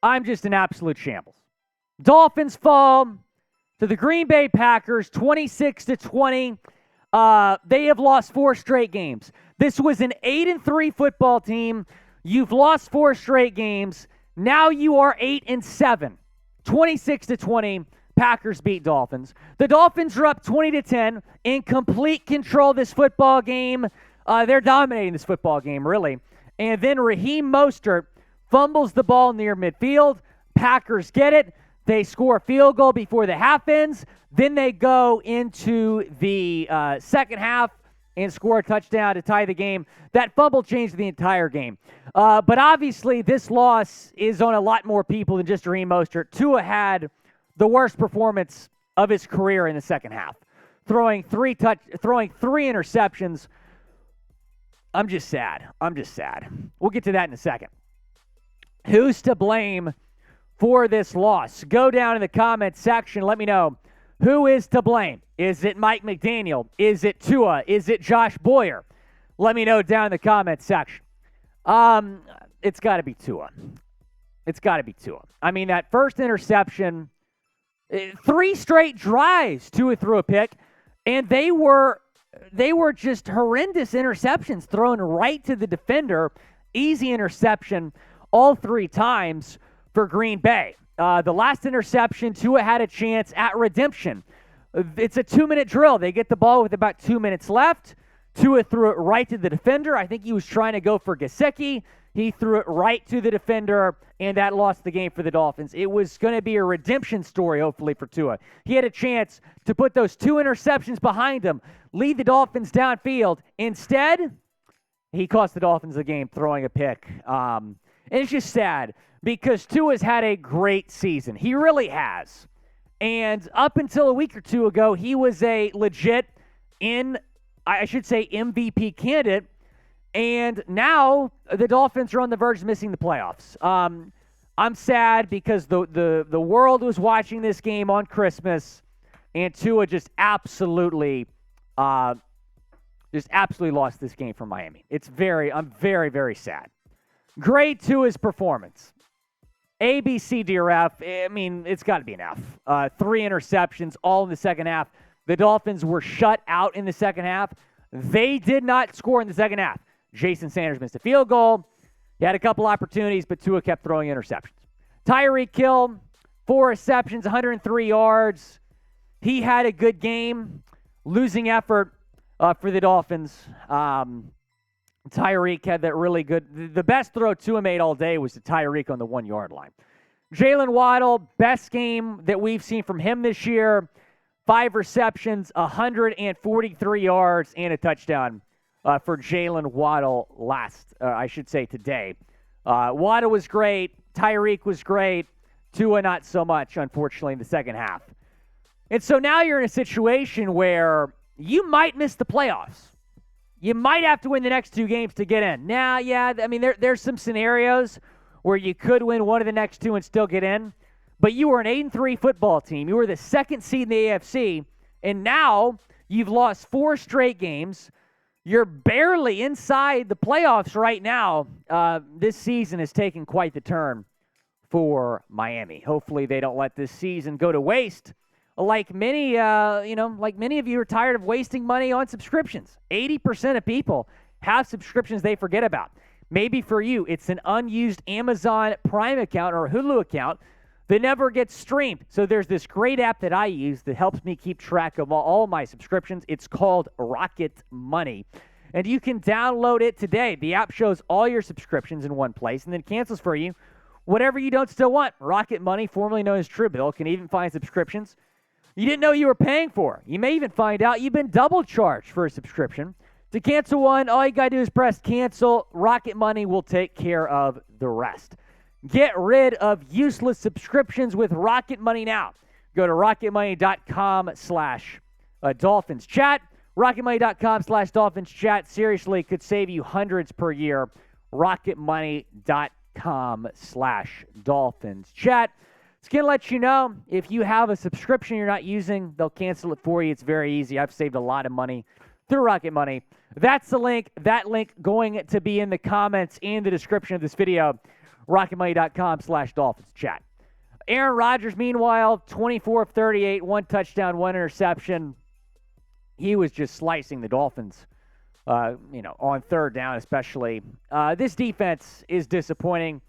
I'm just an absolute shambles. Dolphins fall to the Green Bay Packers 26-20. They have lost 4 straight games. This was an 8-3 football team. You've lost 4 straight games. Now you are 8-7. 26-20. Packers beat Dolphins. The Dolphins are up 20-10 in complete control of this football game. They're dominating this football game, really. And then Raheem Mostert fumbles the ball near midfield. Packers get it. They score a field goal before the half ends. Then they go into the second half and score a touchdown to tie the game. That fumble changed the entire game. But obviously, this loss is on a lot more people than just Raheem Mostert. Tua had the worst performance of his career in the second half, throwing three interceptions. I'm just sad. We'll get to that in a second. Who's to blame for this loss? Go down in the comments section. Let me know. Who is to blame? Is it Mike McDaniel? Is it Tua? Is it Josh Boyer? Let me know down in the comments section. It's got to be Tua. I mean, that first interception, 3 straight drives, Tua threw a pick, and they were just horrendous interceptions thrown right to the defender. Easy interception all 3 times for Green Bay. The last interception, Tua had a chance at redemption. It's a 2-minute drill. They get the ball with about 2 minutes left. Tua threw it right to the defender. I think he was trying to go for Gesicki. He threw it right to the defender, and that lost the game for the Dolphins. It was going to be a redemption story, hopefully, for Tua. He had a chance to put those 2 interceptions behind him, lead the Dolphins downfield. Instead, he cost the Dolphins the game throwing a pick. And it's just sad because Tua's had a great season. He really has. And up until a week or 2 ago, he was a legit MVP candidate. And now the Dolphins are on the verge of missing the playoffs. I'm sad because the world was watching this game on Christmas, and Tua just absolutely lost this game for Miami. I'm very, very sad. Grade Tua's performance. A, B, C, D, or F. I mean, it's got to be an F. 3 interceptions, all in the second half. The Dolphins were shut out in the second half. They did not score in the second half. Jason Sanders missed a field goal. He had a couple opportunities, but Tua kept throwing interceptions. Tyreek Hill, 4 receptions, 103 yards. He had a good game. Losing effort for the Dolphins. Tyreek had that really good. The best throw Tua made all day was to Tyreek on the 1-yard line. Jaylen Waddle, best game that we've seen from him this year. 5 receptions, 143 yards, and a touchdown for Jaylen Waddle today. Waddle was great. Tyreek was great. Tua not so much, unfortunately, in the second half. And so now you're in a situation where you might miss the playoffs. You might have to win the next 2 games to get in. Now, yeah, I mean, there's some scenarios where you could win one of the next 2 and still get in. But you were an 8-3 football team. You were the 2nd seed in the AFC, and now you've lost 4 straight games. You're barely inside the playoffs right now. This season has taken quite the turn for Miami. Hopefully they don't let this season go to waste. Like many of you are tired of wasting money on subscriptions. 80% of people have subscriptions they forget about. Maybe for you, it's an unused Amazon Prime account or a Hulu account that never gets streamed. So there's this great app that I use that helps me keep track of all my subscriptions. It's called Rocket Money. And you can download it today. The app shows all your subscriptions in one place and then cancels for you whatever you don't still want. Rocket Money, formerly known as Truebill, can even find subscriptions you didn't know you were paying for. You may even find out you've been double charged for a subscription. To cancel one, all you got to do is press cancel. Rocket Money will take care of the rest. Get rid of useless subscriptions with Rocket Money now. Go to rocketmoney.com/DolphinsChat. rocketmoney.com/DolphinsChat. Seriously, could save you hundreds per year. rocketmoney.com/DolphinsChat. It's going to let you know if you have a subscription you're not using, they'll cancel it for you. It's very easy. I've saved a lot of money through Rocket Money. That's the link. That link going to be in the comments and the description of this video. RocketMoney.com/Dolphins chat. Aaron Rodgers, meanwhile, 24 of 38, 1 touchdown, 1 interception. He was just slicing the Dolphins, on third down especially. This defense is disappointing.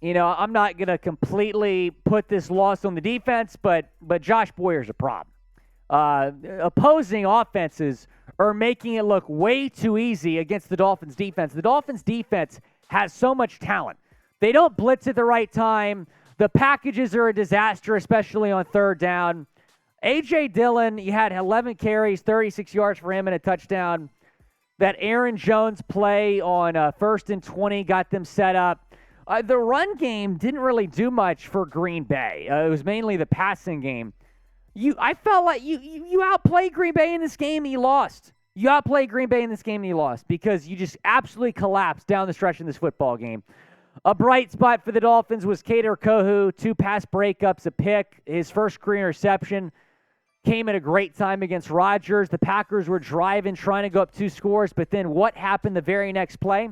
I'm not going to completely put this loss on the defense, but Josh Boyer's a problem. Opposing offenses are making it look way too easy against the Dolphins defense. The Dolphins defense has so much talent. They don't blitz at the right time. The packages are a disaster, especially on third down. A.J. Dillon, he had 11 carries, 36 yards for him and a touchdown. That Aaron Jones play on 1st and 20 got them set up. The run game didn't really do much for Green Bay. It was mainly the passing game. I felt like you outplayed Green Bay in this game and you lost. You outplayed Green Bay in this game and you lost because you just absolutely collapsed down the stretch in this football game. A bright spot for the Dolphins was Kader Kohu, 2 pass breakups, a pick. His first career interception came at a great time against Rodgers. The Packers were driving, trying to go up 2 scores, but then what happened the very next play?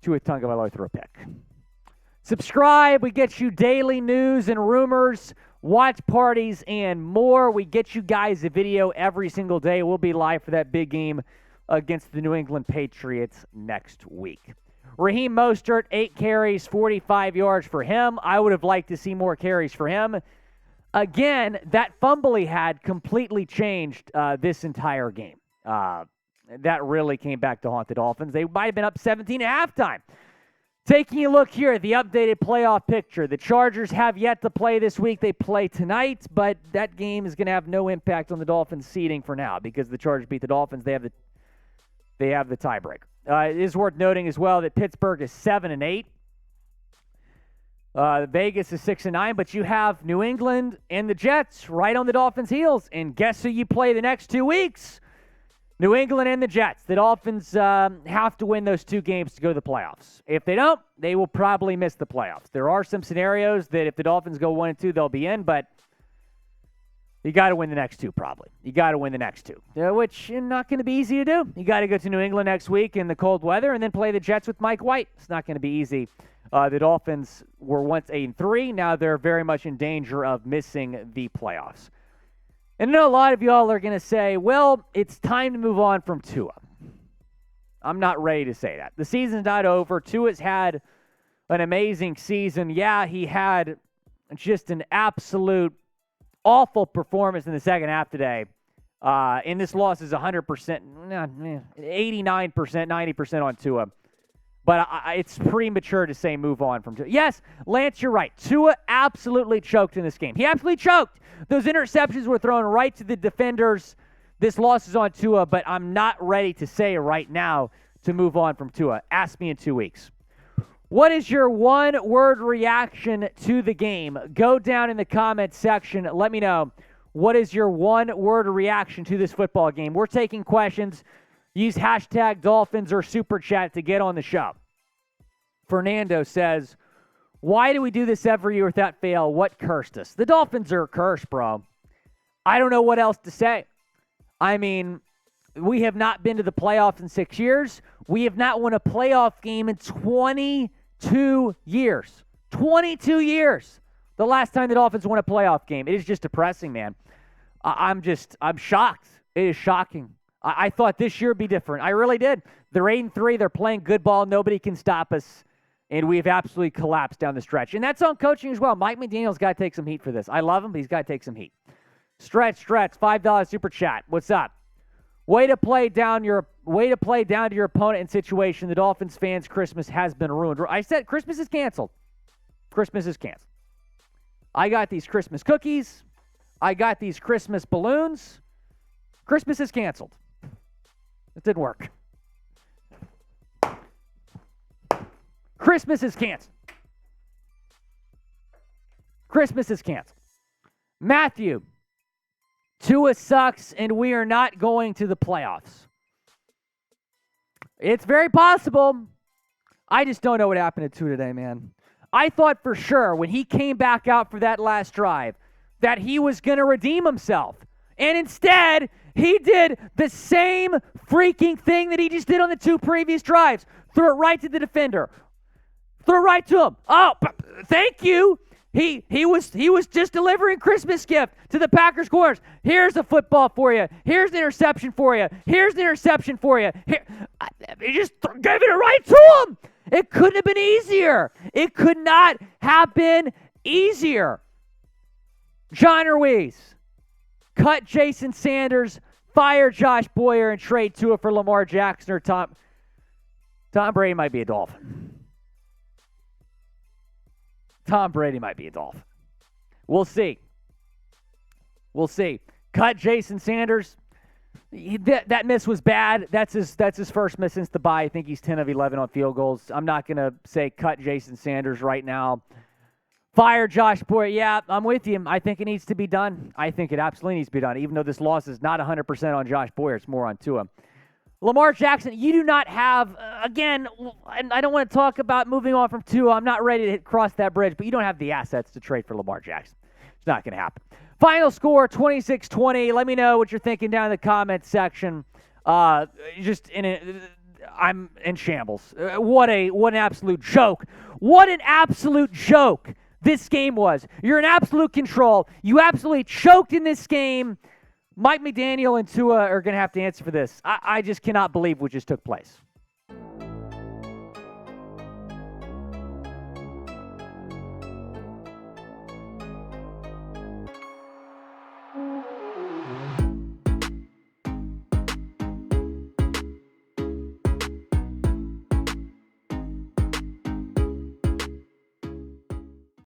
Tua Tagovailoa threw a pick. Subscribe. We get you daily news and rumors, watch parties, and more. We get you guys a video every single day. We'll be live for that big game against the New England Patriots next week. Raheem Mostert, 8 carries, 45 yards for him. I would have liked to see more carries for him. Again, that fumble he had completely changed this entire game. That really came back to haunt the Dolphins. They might have been up 17 at halftime. Taking a look here at the updated playoff picture, the Chargers have yet to play this week. They play tonight, but that game is going to have no impact on the Dolphins' seeding for now because the Chargers beat the Dolphins. They have the tiebreaker. It is worth noting as well that Pittsburgh is 7-8. Vegas is 6-9, but you have New England and the Jets right on the Dolphins' heels. And guess who you play the next 2 weeks? New England and the Jets. The Dolphins have to win those 2 games to go to the playoffs. If they don't, they will probably miss the playoffs. There are some scenarios that if the Dolphins go 1-2, they'll be in, but you got to win the next 2 probably. You got to win the next 2, which is not going to be easy to do. You got to go to New England next week in the cold weather and then play the Jets with Mike White. It's not going to be easy. The Dolphins were once 8-3. Now they're very much in danger of missing the playoffs. And I know a lot of y'all are going to say, well, it's time to move on from Tua. I'm not ready to say that. The season's not over. Tua's had an amazing season. Yeah, he had just an absolute awful performance in the second half today. And this loss is 100%, 89%, 90% on Tua. But it's premature to say move on from Tua. Yes, Lance, you're right. Tua absolutely choked in this game. He absolutely choked. Those interceptions were thrown right to the defenders. This loss is on Tua, but I'm not ready to say right now to move on from Tua. Ask me in 2 weeks. What is your one-word reaction to the game? Go down in the comments section. Let me know. What is your one-word reaction to this football game? We're taking questions. Use hashtag Dolphins or Super Chat to get on the show. Fernando says, why do we do this every year without fail? What cursed us? The Dolphins are cursed, bro. I don't know what else to say. I mean, we have not been to the playoffs in 6 years. We have not won a playoff game in 22 years. 22 years. The last time the Dolphins won a playoff game. It is just depressing, man. I'm shocked. It is shocking. I thought this year would be different. I really did. They're 8-3. They're playing good ball. Nobody can stop us. And we've absolutely collapsed down the stretch. And that's on coaching as well. Mike McDaniel's got to take some heat for this. I love him, but he's got to take some heat. Stretch, $5 Super Chat. What's up? Way to play down to your opponent in situation. The Dolphins fans' Christmas has been ruined. I said Christmas is canceled. Christmas is canceled. I got these Christmas cookies. I got these Christmas balloons. Christmas is canceled. It didn't work. Christmas is canceled. Christmas is canceled. Matthew, Tua sucks and we are not going to the playoffs. It's very possible. I just don't know what happened to Tua today, man. I thought for sure when he came back out for that last drive that he was going to redeem himself. And instead, he did the same freaking thing that he just did on the 2 previous drives. Threw it right to the defender. Throw right to him. Oh, thank you. He was just delivering Christmas gift to the Packers corners. Here's a football for you. Here's an interception for you. Here's an interception for you. He just gave it right to him. It couldn't have been easier. It could not have been easier. John Ruiz, cut Jason Sanders, fire Josh Boyer, and trade Tua for Lamar Jackson or Tom Brady might be a Dolphin. Tom Brady might be a Dolphin. We'll see. We'll see. Cut Jason Sanders. That miss was bad. That's his first miss since the bye. I think he's 10 of 11 on field goals. I'm not going to say cut Jason Sanders right now. Fire Josh Boyer. Yeah, I'm with you. I think it needs to be done. I think it absolutely needs to be done, even though this loss is not 100% on Josh Boyer. It's more on Tua. Lamar Jackson, you do not have, again, and I don't want to talk about moving on from Tua. I'm not ready to cross that bridge, but you don't have the assets to trade for Lamar Jackson. It's not going to happen. Final score, 26-20. Let me know what you're thinking down in the comments section. I'm in shambles. What an absolute joke. What an absolute joke this game was. You're in absolute control. You absolutely choked in this game. Mike McDaniel and Tua are going to have to answer for this. I just cannot believe what just took place.